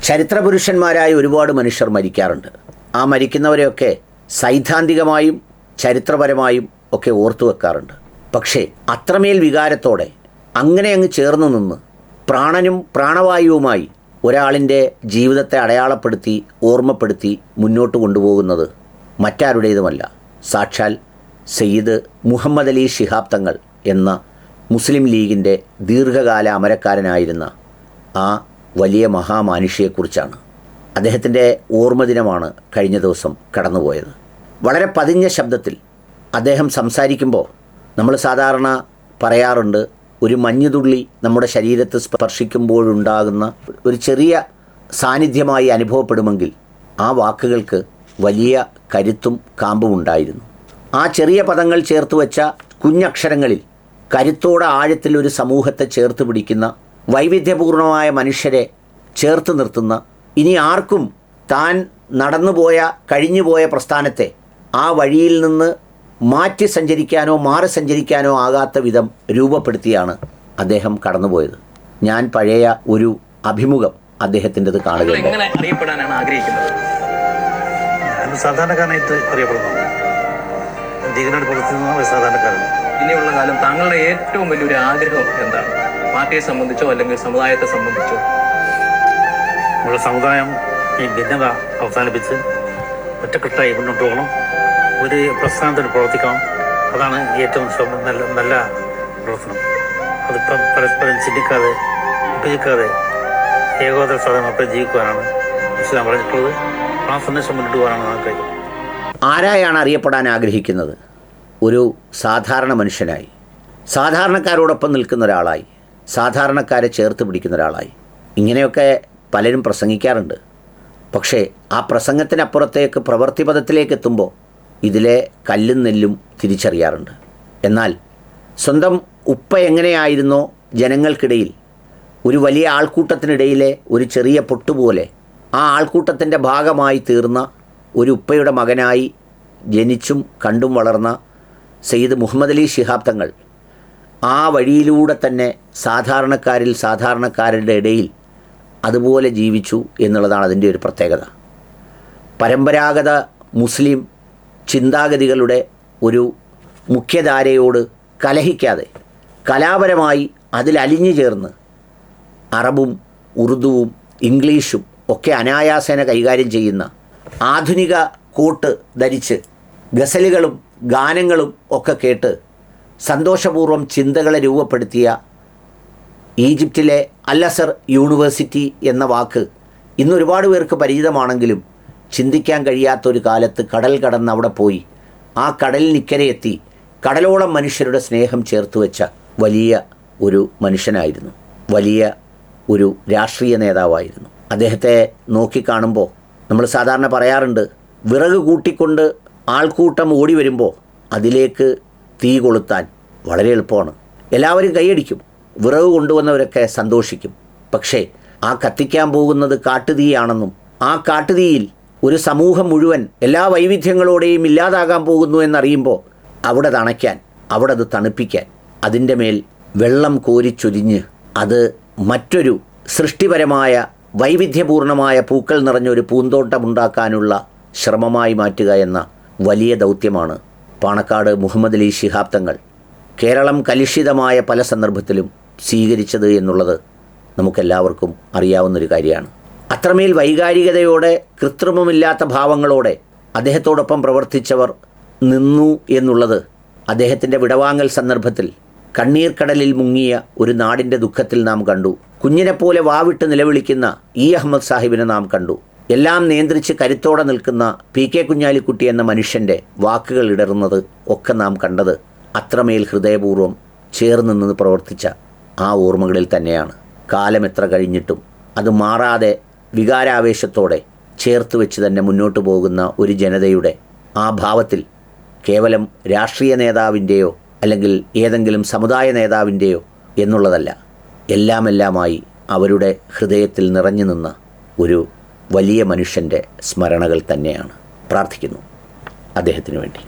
ചരിത്രപുരുഷന്മാരായ ഒരുപാട് മനുഷ്യർ മരിക്കാറുണ്ട്. ആ മരിക്കുന്നവരെയൊക്കെ സൈദ്ധാന്തികമായും ചരിത്രപരമായും ഒക്കെ ഓർത്തു വെക്കാറുണ്ട്. പക്ഷേ അത്രമേൽ വികാരത്തോടെ അങ്ങനെ അങ്ങ് ചേർന്ന് നിന്ന് പ്രാണനും പ്രാണവായുവുമായി ഒരാളിൻ്റെ ജീവിതത്തെ അടയാളപ്പെടുത്തി ഓർമ്മപ്പെടുത്തി മുന്നോട്ട് കൊണ്ടുപോകുന്നത് മറ്റാരുടേതുമല്ല, സാക്ഷാൽ സയ്യിദ് മുഹമ്മദ് അലി ശിഹാബ് തങ്ങൾ എന്ന മുസ്ലിം ലീഗിൻ്റെ ദീർഘകാല അമരക്കാരനായിരുന്ന ആ വലിയ മഹാമാനുഷിയെക്കുറിച്ചാണ്. അദ്ദേഹത്തിൻ്റെ ഓർമ്മദിനമാണ് കഴിഞ്ഞ ദിവസം കടന്നുപോയത്. വളരെ പതിഞ്ഞ ശബ്ദത്തിൽ അദ്ദേഹം സംസാരിക്കുമ്പോൾ നമ്മൾ സാധാരണ പറയാറുണ്ട്, ഒരു മഞ്ഞുതുള്ളി നമ്മുടെ ശരീരത്തെ സ്പർശിക്കുമ്പോഴുണ്ടാകുന്ന ഒരു ചെറിയ സാന്നിധ്യമായി അനുഭവപ്പെടുമെങ്കിൽ ആ വാക്കുകൾക്ക് വലിയ കരുത്തും കാമ്പും ഉണ്ടായിരുന്നു. ആ ചെറിയ പദങ്ങൾ ചേർത്ത് വെച്ച കുഞ്ഞക്ഷരങ്ങളിൽ കരുത്തോടെ ആഴത്തിൽ ഒരു സമൂഹത്തെ ചേർത്ത് പിടിക്കുന്ന, വൈവിധ്യപൂർണമായ മനുഷ്യരെ ചേർത്ത് നിർത്തുന്ന, ഇനി ആർക്കും താൻ നടന്നുപോയ കഴിഞ്ഞുപോയ പ്രസ്ഥാനത്തെ ആ വഴിയിൽ നിന്ന് മാറ്റി സഞ്ചരിക്കാനോ മാറി സഞ്ചരിക്കാനോ ആകാത്ത വിധം രൂപപ്പെടുത്തിയാണ് അദ്ദേഹം കടന്നുപോയത്. ഞാൻ പഴയ ഒരു അഭിമുഖം അദ്ദേഹത്തിൻ്റെത് കാണുകയുണ്ട്. സാധാരണക്കാരനായിട്ട് അറിയപ്പെടുന്നു. സാധാരണക്കാരൻ. ഇനിയുള്ള കാലം താങ്കളുടെ ഏറ്റവും വലിയൊരു ആഗ്രഹം എന്താണ്? പാർട്ടിയെ സംബന്ധിച്ചോ അല്ലെങ്കിൽ സമുദായത്തെ സംബന്ധിച്ചോ? നമ്മുടെ സമുദായം ഈ ഭിന്നത അവസാനിപ്പിച്ച് ഒറ്റക്കെട്ടായി മുന്നോട്ട് പോകണം. ഒരു പ്രസ്ഥാനത്തിന് പ്രവർത്തിക്കണം. അതാണ് ഏറ്റവും നല്ല പ്രവർത്തനം. അതിപ്പം പരസ്പരം ചിന്തിക്കാതെ വിഭജിക്കാതെ ഏകോദര സാധനമൊക്കെ ജീവിക്കുവാനാണ് ഇസ്ലാം പറഞ്ഞിട്ടുള്ളത്. ആ സന്ദേശം മുന്നോട്ട് പോകാനാണ് നമുക്ക്. ആരായാണ് അറിയപ്പെടാൻ ആഗ്രഹിക്കുന്നത്? ഒരു സാധാരണ മനുഷ്യനായി, സാധാരണക്കാരോടൊപ്പം നിൽക്കുന്ന ഒരാളായി, സാധാരണക്കാരെ ചേർത്ത് പിടിക്കുന്ന ഒരാളായി. ഇങ്ങനെയൊക്കെ പലരും പ്രസംഗിക്കാറുണ്ട്. പക്ഷേ ആ പ്രസംഗത്തിനപ്പുറത്തേക്ക് പ്രവൃത്തിപഥത്തിലേക്ക് എത്തുമ്പോൾ ഇതിലെ കല്ലും നെല്ലും തിരിച്ചറിയാറുണ്ട്. എന്നാൽ സ്വന്തം ഉപ്പ എങ്ങനെയായിരുന്നോ ജനങ്ങൾക്കിടയിൽ ഒരു വലിയ ആൾക്കൂട്ടത്തിനിടയിലെ ഒരു ചെറിയ പൊട്ടുപോലെ ആ ആൾക്കൂട്ടത്തിൻ്റെ ഭാഗമായി തീർന്ന ഒരു ഉപ്പയുടെ മകനായി ജനിച്ചും കണ്ടും വളർന്ന സയ്യിദ് മുഹമ്മദ് അലി ശിഹാബ് തങ്ങൾ ആ വഴിയിലൂടെ തന്നെ സാധാരണക്കാരിൽ സാധാരണക്കാരുടെ ഇടയിൽ അതുപോലെ ജീവിച്ചു എന്നുള്ളതാണ് അതിൻ്റെ ഒരു പ്രത്യേകത. പരമ്പരാഗത മുസ്ലിം ചിന്താഗതികളുടെ ഒരു മുഖ്യധാരയോട് കലഹിക്കാതെ കലാപരമായി അതിലലിഞ്ഞു ചേർന്ന് അറബും ഉറുദുവും ഇംഗ്ലീഷും ഒക്കെ അനായാസേന കൈകാര്യം ചെയ്യുന്ന, ആധുനിക കോട്ട് ധരിച്ച് ഗസലുകളും ഗാനങ്ങളും ഒക്കെ കേട്ട് സന്തോഷപൂർവ്വം ചിന്തകളെ രൂപപ്പെടുത്തിയ ഈജിപ്തിലെ അൽ അസർ യൂണിവേഴ്സിറ്റി എന്ന വാക്ക് ഇന്ന് ഒരുപാട് പേർക്ക് പരിചിതമാണെങ്കിലും ചിന്തിക്കാൻ കഴിയാത്തൊരു കാലത്ത് കടൽ കടന്ന് അവിടെ പോയി ആ കടലിനിക്കരയെത്തി കടലോളം മനുഷ്യരുടെ സ്നേഹം ചേർത്ത് വെച്ച വലിയ ഒരു മനുഷ്യനായിരുന്നു, വലിയ ഒരു രാഷ്ട്രീയ നേതാവായിരുന്നു. അദ്ദേഹത്തെ നോക്കിക്കാണുമ്പോൾ നമ്മൾ സാധാരണ പറയാറുണ്ട്, വിറക് കൂട്ടിക്കൊണ്ട് ആൾക്കൂട്ടം ഓടി വരുമ്പോൾ അതിലേക്ക് തീ കൊളുത്താൻ വളരെ എളുപ്പമാണ്. എല്ലാവരും കൈയടിക്കും, വിറക് കൊണ്ടുവന്നവരൊക്കെ സന്തോഷിക്കും. പക്ഷേ ആ കത്തിക്കാൻ പോകുന്നത് കാട്ടുതീയാണെന്നും ആ കാട്ടുതീയിൽ ഒരു സമൂഹം മുഴുവൻ എല്ലാ വൈവിധ്യങ്ങളോടെയും ഇല്ലാതാകാൻ പോകുന്നു എന്നറിയുമ്പോൾ അവിടെ തണയ്ക്കാൻ, അവിടെ അത് തണുപ്പിക്കാൻ, അതിൻ്റെ മേൽ വെള്ളം കോരിച്ചൊരിഞ്ഞ് അത് മറ്റൊരു സൃഷ്ടിപരമായ വൈവിധ്യപൂർണമായ പൂക്കൾ നിറഞ്ഞൊരു പൂന്തോട്ടമുണ്ടാക്കാനുള്ള ശ്രമമായി മാറ്റുക എന്ന വലിയ ദൗത്യമാണ് പാണക്കാട് മുഹമ്മദ് അലി ശിഹാബ് തങ്ങൾ കേരളം കലുഷിതമായ പല സന്ദർഭത്തിലും സ്വീകരിച്ചത് എന്നുള്ളത് നമുക്കെല്ലാവർക്കും അറിയാവുന്നൊരു കാര്യമാണ്. അത്രമേൽ വൈകാരികതയോടെ കൃത്രിമമില്ലാത്ത ഭാവങ്ങളോടെ അദ്ദേഹത്തോടൊപ്പം പ്രവർത്തിച്ചവർ നിന്നു എന്നുള്ളത് അദ്ദേഹത്തിൻ്റെ വിടവാങ്ങൽ സന്ദർഭത്തിൽ കണ്ണീർ കടലിൽ മുങ്ങിയ ഒരു നാടിൻ്റെ ദുഃഖത്തിൽ നാം കണ്ടു. കുഞ്ഞിനെപ്പോലെ വാവിട്ട് നിലവിളിക്കുന്ന ഇ അഹമ്മദ് സാഹിബിനെ നാം കണ്ടു. എല്ലാം നിയന്ത്രിച്ച് കരുത്തോടെ നിൽക്കുന്ന പി കെ കുഞ്ഞാലിക്കുട്ടി എന്ന മനുഷ്യൻ്റെ വാക്കുകൾ ഇടറുന്നത് ഒക്കെ നാം കണ്ടത് അത്രമേൽ ഹൃദയപൂർവ്വം ചേർന്ന് നിന്ന് പ്രവർത്തിച്ച ആ ഓർമ്മകളിൽ തന്നെയാണ്. കാലം എത്ര കഴിഞ്ഞിട്ടും അത് മാറാതെ വികാരാവേശത്തോടെ ചേർത്ത് വെച്ച് തന്നെ മുന്നോട്ട് പോകുന്ന ഒരു ജനതയുടെ ആ ഭാവത്തിൽ കേവലം രാഷ്ട്രീയ നേതാവിൻ്റെയോ അല്ലെങ്കിൽ ഏതെങ്കിലും സമുദായ നേതാവിൻ്റെയോ എന്നുള്ളതല്ല, എല്ലാമെല്ലാമായി അവരുടെ ഹൃദയത്തിൽ നിറഞ്ഞു നിന്ന ഒരു വലിയ മനുഷ്യൻ്റെ സ്മരണകൾ തന്നെയാണ്. പ്രാർത്ഥിക്കുന്നു അദ്ദേഹത്തിന് വേണ്ടി.